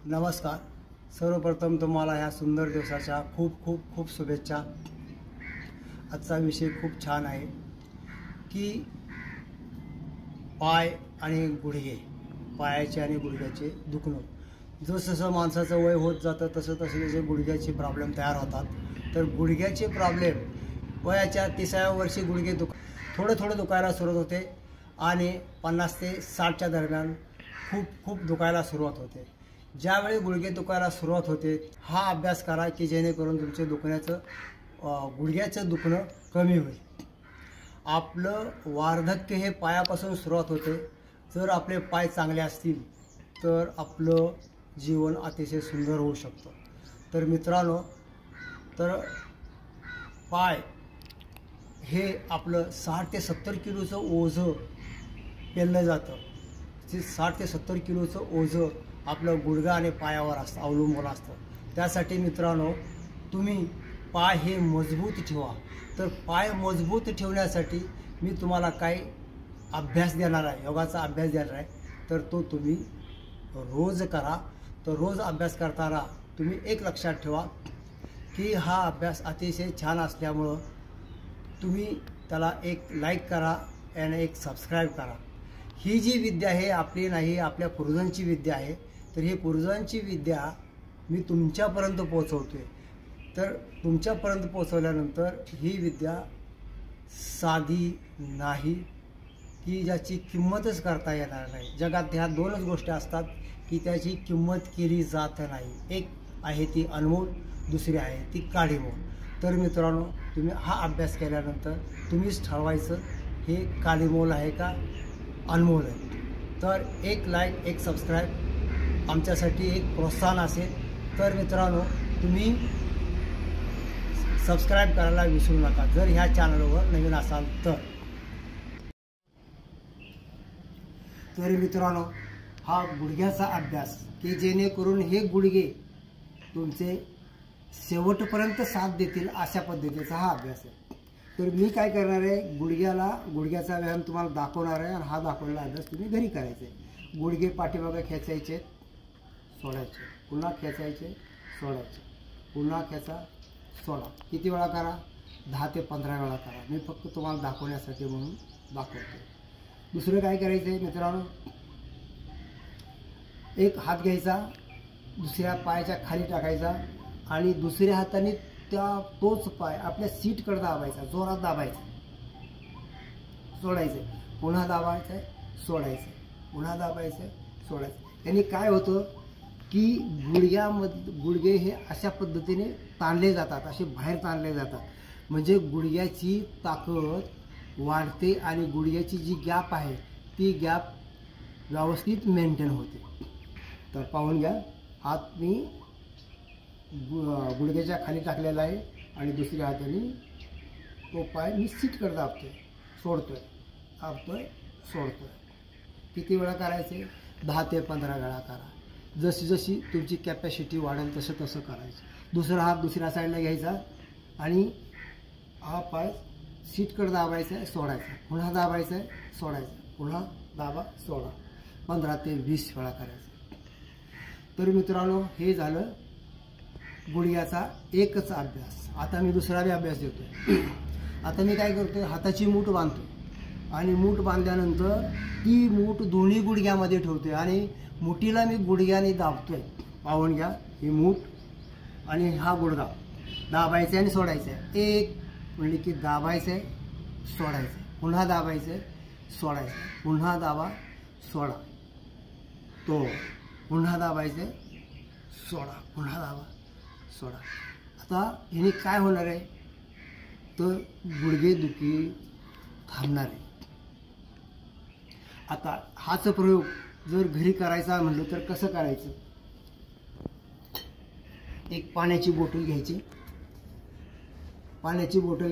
नमस्कार. सर्वप्रथम तुम्हाला ह्या सुंदर दिवसाच्या खूप खूप खूप शुभेच्छा. आजचा विषय खूप छान आहे की पाय आणि गुडघे, पायाचे आणि गुडघ्याचे दुखणं. जसं माणसाचं वय होत जातं तसं त्याचे गुडघ्याचे प्रॉब्लेम तयार होतात. तर गुडघ्याचे प्रॉब्लेम वयाच्या 30व्या वर्षी गुडघे थोडं दुखायला सुरुवात होते आणि 50 ते 60च्या दरम्यान खूप दुखायला सुरुवात होते. ज्यावेळी गुडघे दुखायला सुरुवात होते हा अभ्यास करा की जेणेकरून तुमचे गुडघ्याचं दुखणं कमी होईल. आपलं वार्धक्य हे पायापासून सुरुवात होते. जर आपले पाय चांगले असतील तर आपलं जीवन अतिशय सुंदर होऊ शकतं. तर मित्रांनो, तर पाय हे आपलं 60 ते 70 किलोचं ओझं पेललं जातं. ते 60 ते 70 किलोचं ओझं आपलं गुडघा आणि पायावर अवलंबून असतं. त्यासाठी मित्रांनो, तुम्ही पाय हे मजबूत ठेवा. तर पाय मजबूत ठेवण्यासाठी मी तुम्हाला काही अभ्यास देणार आहे, योगाचा अभ्यास देणार आहे. तर तो तुम्ही रोज करा. तर रोज अभ्यास करताना तुम्ही एक लक्षात ठेवा की हा अभ्यास अतिशय छान असल्यामुळं तुम्ही त्याला एक लाईक करा आणि एक सबस्क्राईब करा. ही जी विद्या आहे आपली नाही, आपल्या पूर्वजांची विद्या आहे. तर ही पूर्वजांची विद्या मी तुमच्यापर्यंत पोहोचवतोय. तर तुमच्यापर्यंत पोहोचवल्यानंतर ही विद्या साधी नाही की ज्याची किंमतच करता येणार नाही. जगात ह्या दोनच गोष्टी असतात की त्याची किंमत केली जात नाही. एक आहे ती अनमोल, दुसरी आहे ती काळीमोल. तर मित्रांनो, तुम्ही हा अभ्यास केल्यानंतर तुम्हीच ठरवायचं हे काळीमोल आहे का अनमोल आहे. तर एक लाईक, एक सबस्क्राईब आमच्यासाठी एक प्रोत्साहन असेल. तर मित्रांनो, तुम्ही सबस्क्राईब करायला विसरू नका जर ह्या चॅनलवर नवीन असाल तर. तर मित्रांनो, हा गुडघ्याचा अभ्यास की जेणेकरून हे गुडघे तुमचे शेवटपर्यंत साथ देतील अशा पद्धतीचा हा अभ्यास आहे. तर मी काय करणार आहे, गुडघ्याचा व्यायाम तुम्हाला दाखवणार आहे आणि हा दाखवलेला अभ्यास तुम्ही घरी करायचा आहे. गुडघे पाठीमागे खेचायचे, सोडायचे, पुन्हा खेचायचे, सोडायचे, पुन्हा खेचा, सोडा. किती वेळा करा? 10 ते 15 वेळा करा. मी फक्त तुम्हाला दाखवण्यासाठी म्हणून दाखवतो. दुसरं काय करायचं आहे मित्रांनो, एक हात घ्यायचा, दुसऱ्या पायाच्या खाली टाकायचा आणि दुसऱ्या हाताने तोच पाय आपल्या सीटकडे दाबायचा, जोरात दाबायचा, सोडायचं, पुन्हा दाबायचं आहे, सोडायचं, पुन्हा दाबायचं आहे, सोडायचं. यांनी काय होतं की गुडघे हे अशा पद्धतीने ताणले जातात, असे बाहेर ताणले जातात. म्हणजे गुडघ्याची ताकद वाढते आणि गुडघ्याची जी गॅप आहे ती गॅप व्यवस्थित मेंटेन होते. तर पाहून घ्या, हात मी गुडघ्याच्या खाली टाकलेला आहे आणि दुसऱ्या हाताने तो पाय मी सीटकडे दाबतोय, सोडतोय, दाबतोय, सोडतोय. किती वेळा करायचे? 10 ते 15 वेळा करा. जशी तुमची कॅपॅसिटी वाढेल तसं करायचं. दुसरा हात दुसऱ्या साईडला घ्यायचा आणि हा पाय सीटकडे दाबायचा आहे, सोडायचा, पुन्हा दाबायचा आहे, सोडायचा, पुन्हा दाबा, सोडा. 15 ते 20 वेळा करायचं. तर मित्रांनो, हे झालं गुडघ्याचा एकच अभ्यास. आता मी दुसरा बी अभ्यास देतोय. आता मी काय करतोय, हाताची मूठ बांधतो आणि मूठ बांधल्यानंतर ती मूठ दोन्ही गुडघ्यामध्ये ठेवतोय आणि मुठीला मी गुडघ्याने दाबतोय. पाहून घ्या, ही मूठ आणि हा गुडघा दाबायचा आणि सोडायचा आहे. एक म्हणजे की दाबायचं आहे, सोडायचं, पुन्हा दाबायचं आहे, सोडायचं, पुन्हा दाबा, सोडा, तो पुन्हा दाबायचं आहे, सोडा, पुन्हा दाबा, सोडा. आता ह्याने काय होणार आहे, तर गुडघे दुखी थांबणार आहे. आता हाच प्रयोग जर घरी करायचा म्हणलं तर कसं करायचं? एक पाण्याची बॉटल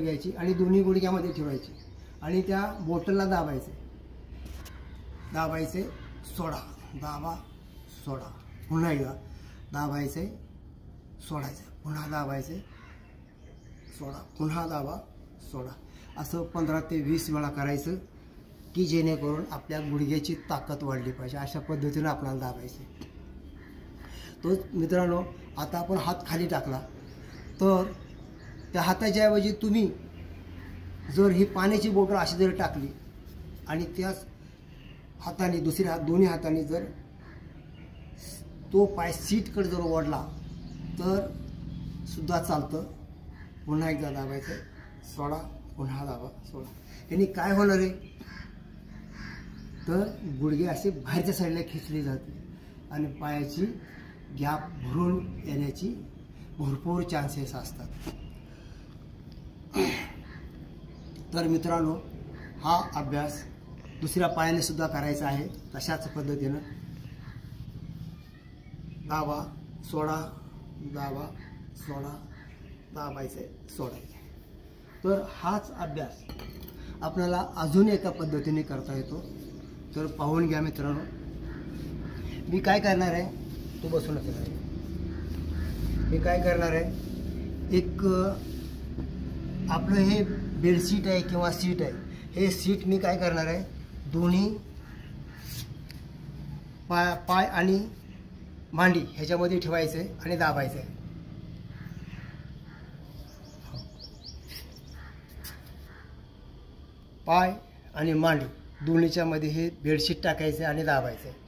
घ्यायची आणि दोन्ही गुडघ्यामध्ये ठेवायची आणि त्या बॉटलला दाबायचे, सोडा, दाबा, सोडा, पुन्हा एकदा दाबायचे, सोडायचं, पुन्हा दाबायचे, सोडा, पुन्हा दाबा, सोडा. असं 15 ते 20 वेळा करायचं की जेणेकरून आपल्या गुडघ्याची ताकद वाढली पाहिजे. अशा पद्धतीने आपल्याला दाबायचे. तो मित्रांनो, आता आपण हात खाली टाकला तर त्या हाताच्या ऐवजी तुम्ही जर ही पाण्याची बॉटल अशी जर टाकली आणि त्याच हाताने दोन्ही हाताने जर तो पाय सीटकडे जर ओढला तर सुद्धा चालतं. पुन्हा एकदा दाबायचं, सोडा, पुन्हा दाबा, सोडा. यांनी काय होणार आहे तर गुडघे असे बाहेरच्या साईडला खेचले जाते आणि पायाची गॅप भरून येण्याची भरपूर चान्सेस असतात. तर मित्रांनो, हा अभ्यास दुसऱ्या पायाने सुद्धा करायचा आहे. तशाच पद्धतीनं दाबा, सोडा, दाबा, सोडा, दाबायचे, सोडायचे. तर हाच अभ्यास आपल्याला अजून एका पद्धतीने करता येतो. तर पाहून घ्या मित्रांनो. मी काय करणार आहे, तू बसूनच आहे. मी काय करणार आहे, एक आपलं हे बेडशीट आहे किंवा सीट आहे, हे सीट मी काय करणार आहे, दोन्ही पाय आणि मांडी ह्याच्यामध्ये ठेवायचं आहे आणि दाबायचं आहे. पाय आणि मांडी दोन्हीच्या मध्ये हे बेडशीट टाकायचं आणि दाबायचं आहे.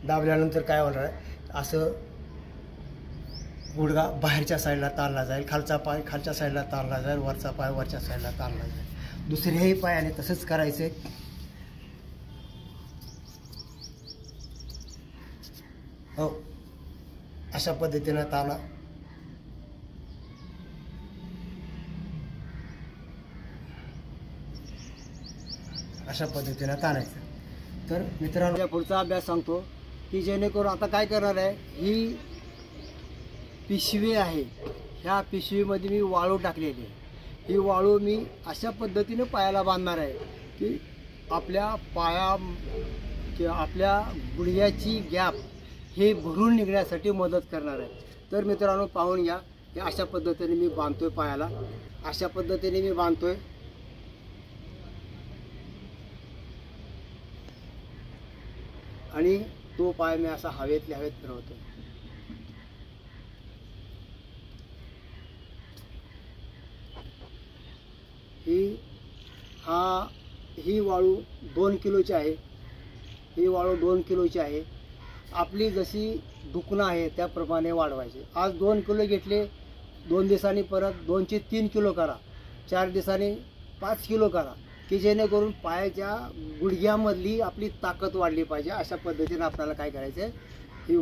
दाबल्यानंतर काय होणार आहे, असं गुडघा बाहेरच्या साईडला ताणला जाईल, खालचा पाय खालच्या साईडला ताणला जाईल, वरचा पाय वरच्या साईडला ताणला जाईल. दुसऱ्याही पायाने तसंच करायचं आहे. हो, अशा पद्धतीनं ताणा. अशा पद्धतीनं ताणायचं. तर मित्रांनो, पुढचा अभ्यास सांगतो की जेणेकरून आता काय करणार आहे, ही पिशवी आहे, ह्या पिशवीमध्ये मी वाळू टाकलेली आहे. ही वाळू मी अशा पद्धतीने पायाला बांधणार आहे की आपल्या पाया किंवा आपल्या गुडघ्याची गॅप हे भरून निघण्यासाठी मदत करणार आहे. तर मित्रांनो, पाहून घ्या की अशा पद्धतीने मी बांधतोय पायाला. अशा पद्धतीने मी बांधतोय. आणि तो पाय मी असा हवेतल्या हवेत फिरवतो. ही वाळू 2 किलोची आहे. ही वाळू 2 किलोची आहे. आपली जशी दुखणं आहे त्याप्रमाणे वाढवायचे. आज 2 किलो घेतले, 2 दिवसांनी परत 2 चे 3 किलो करा, 4 दिवसांनी 5 किलो करा, की जेणेकरून पायाच्या गुडघ्यामधली आपली ताकद वाढली पाहिजे. अशा पद्धतीने आपल्याला काय करायचं आहे, ही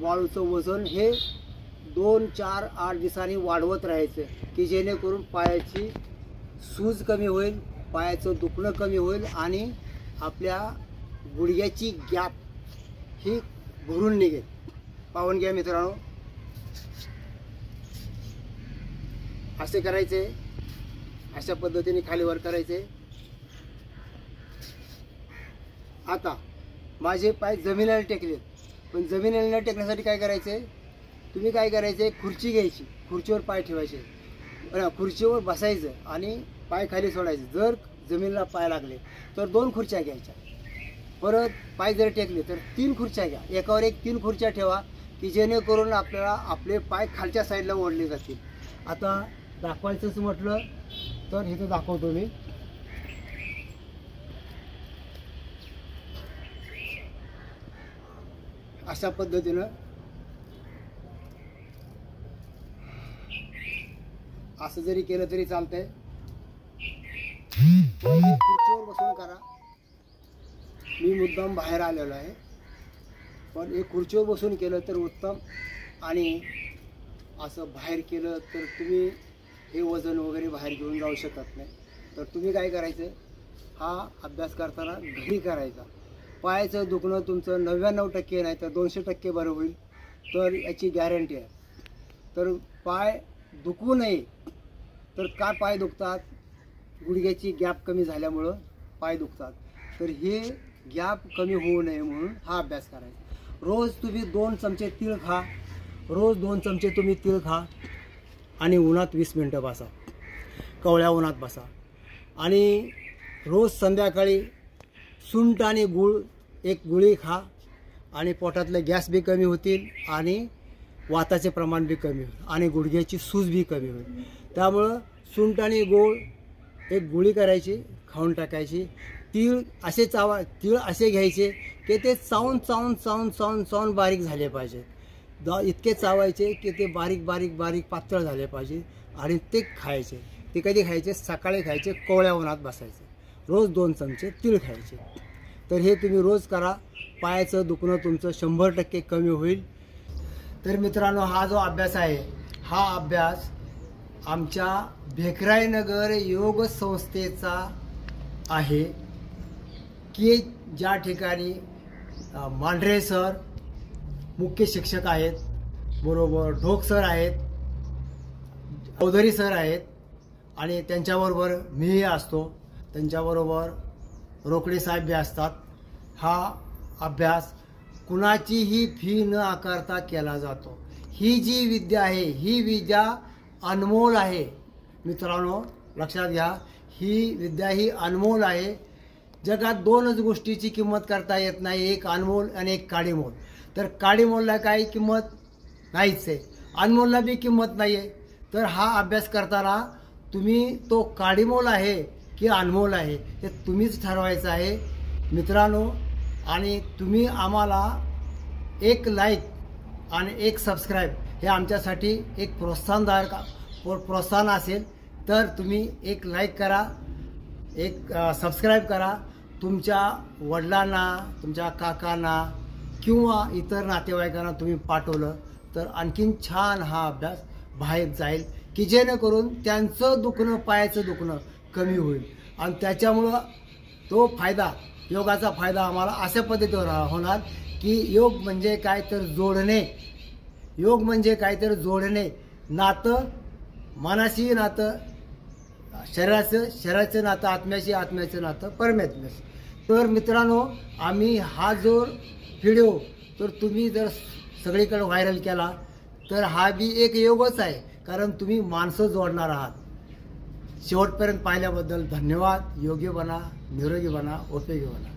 वाळूचं वजन हे 2, 4, 8 दिवसांनी वाढवत राहायचं की जेणेकरून पायाची सूज कमी होईल, पायाचं दुखणं कमी होईल आणि आपल्या गुडघ्याची गॅप ही भरून निघेल. पाहून घ्या मित्रांनो, असे करायचे. अशा पद्धतीने खालीवर करायचे. आता माझे पाय जमिनीला टेकले, पण जमिनीला टेकण्यासाठी काय करायचे, तुम्ही काय करायचे, खुर्ची घ्यायची, खुर्चीवर पाय ठेवायचे, खुर्चीवर बसायचं आणि पाय खाली सोडायचे. जर जमिनीला पाय लागले तर 2 खुर्च्या घ्यायच्या. परत पाय जर टेकले तर 3 खुर्च्या घ्या. एकावर एक 3 खुर्च्या ठेवा की जेणेकरून आपल्याला आपले पाय खालच्या साईडला ओढले जातील. आता दाखवायचंच म्हटलं तर इथं दाखवतो मी. अशा पद्धतीनं असं जरी केलं तरी चालतंय. खुर्चीवर बसून करा. मी मुद्दाम बाहेर आलेलो आहे, पण एक खुर्चीवर बसून केलं तर उत्तम. आणि असं बाहेर केलं तर तुम्ही हे वजन वगैरे बाहेर घेऊन जाऊ शकत नाही. तर तुम्ही काय करायचं, हा अभ्यास करताना घरी करायचा. पायाचं दुखणं तुमचं 99% नाही तर 200% बरं होईल, तर याची गॅरंटी आहे. तर पाय दुखू नये तर काय पाय दुखतात, गुडघ्याची गॅप कमी झाल्यामुळं पाय दुखतात. तर हे गॅप कमी होऊ नये म्हणून हा अभ्यास करायचा. रोज तुम्ही 2 चमचे तीळ खा. रोज 2 चमचे तुम्ही तीळ खा आणि उन्हात 20 मिनटं बसा, कवळ्या उन्हात बसा. आणि रोज संध्याकाळी सुंठ आणि गूळ एक गुळी खा आणि पोटातले गॅस बी कमी होतील आणि वाताचे प्रमाण बी कमी होईल आणि गुडघ्याची सूज बी कमी होईल. त्यामुळं सुंठ आणि गोळ एक गोळी करायची, खाऊन टाकायची. तीळ असे घ्यायचे की ते चावून चावून चावून चावून चावून बारीक झाले पाहिजे. इतके चावायचे की ते बारीक बारीक बारीक पातळ झाले पाहिजे आणि ते खायचे. ते कधी खायचे? सकाळी खायचे, कोवळ्या उन्हात बसायचे. रोज 2 चमचे तीळ खायचे. तर हे तुम्ही रोज करा. पायाचं दुखणं तुमचं 100% कमी होईल. तर मित्रांनो, हा जो अभ्यास आहे, हा अभ्यास आमच्या भेकराईनगर योग संस्थेचा आहे की ज्या ठिकाणी मांढरे सर मुख्य शिक्षक आहेत, बरोबर ढोक सर आहेत, चौधरी सर आहेत आणि त्यांच्याबरोबर मीही असतो, त्यांच्याबरोबर रोकडे साहेब बी असतात. हा अभ्यास कुणाचीही फी न आकारता केला जातो. ही जी विद्या आहे, ही विद्या अनमोल आहे मित्रांनो, लक्षात घ्या. ही विद्या ही अनमोल आहे. जगात 2च गोष्टीची किंमत करता येत नाही, एक अनमोल आणि एक काडीमोल. तर काडीमोलला काही किंमत नाहीच आहे, अनमोलला बी किंमत नाही आहे. तर हा अभ्यास करताना तुम्ही तो काडीमोल आहे की अनमोल आहे हे तुम्हीच ठरवायचं आहे मित्रांनो. आणि तुम्ही आम्हाला एक लाईक आणि एक सबस्क्राईब हे आमच्यासाठी एक प्रोत्साहन असेल. तर तुम्ही एक लाईक करा, एक सबस्क्राईब करा. तुमच्या वडिलांना, तुमच्या काकांना किंवा इतर नातेवाईकांना तुम्ही पाठवलं तर आणखीन छान हा अभ्यास बाहेर जाईल की जेणेकरून त्यांचं दुखणं, पायाचं दुखणं कमी होईल. आणि त्याच्यामुळं तो फायदा, योगाचा फायदा आम्हाला अशा पद्धतीवर होणार की योग म्हणजे काय तर जोडणे. योग म्हणजे काय तर जोडणे. नातं मनाशी, नातं शरीराचं नातं आत्म्याशी, आत्म्याचं नातं परमात्म्याशी. तर मित्रांनो, आम्ही हा जो व्हिडिओ तर तुम्ही जर सगळीकडे व्हायरल केला तर हा बी एक योगच आहे, कारण तुम्ही माणसं जोडणार आहात. शेवटपर्यंत पाहिल्याबद्दल धन्यवाद. योगी बना, निरोगी बना, उपयोगी बना.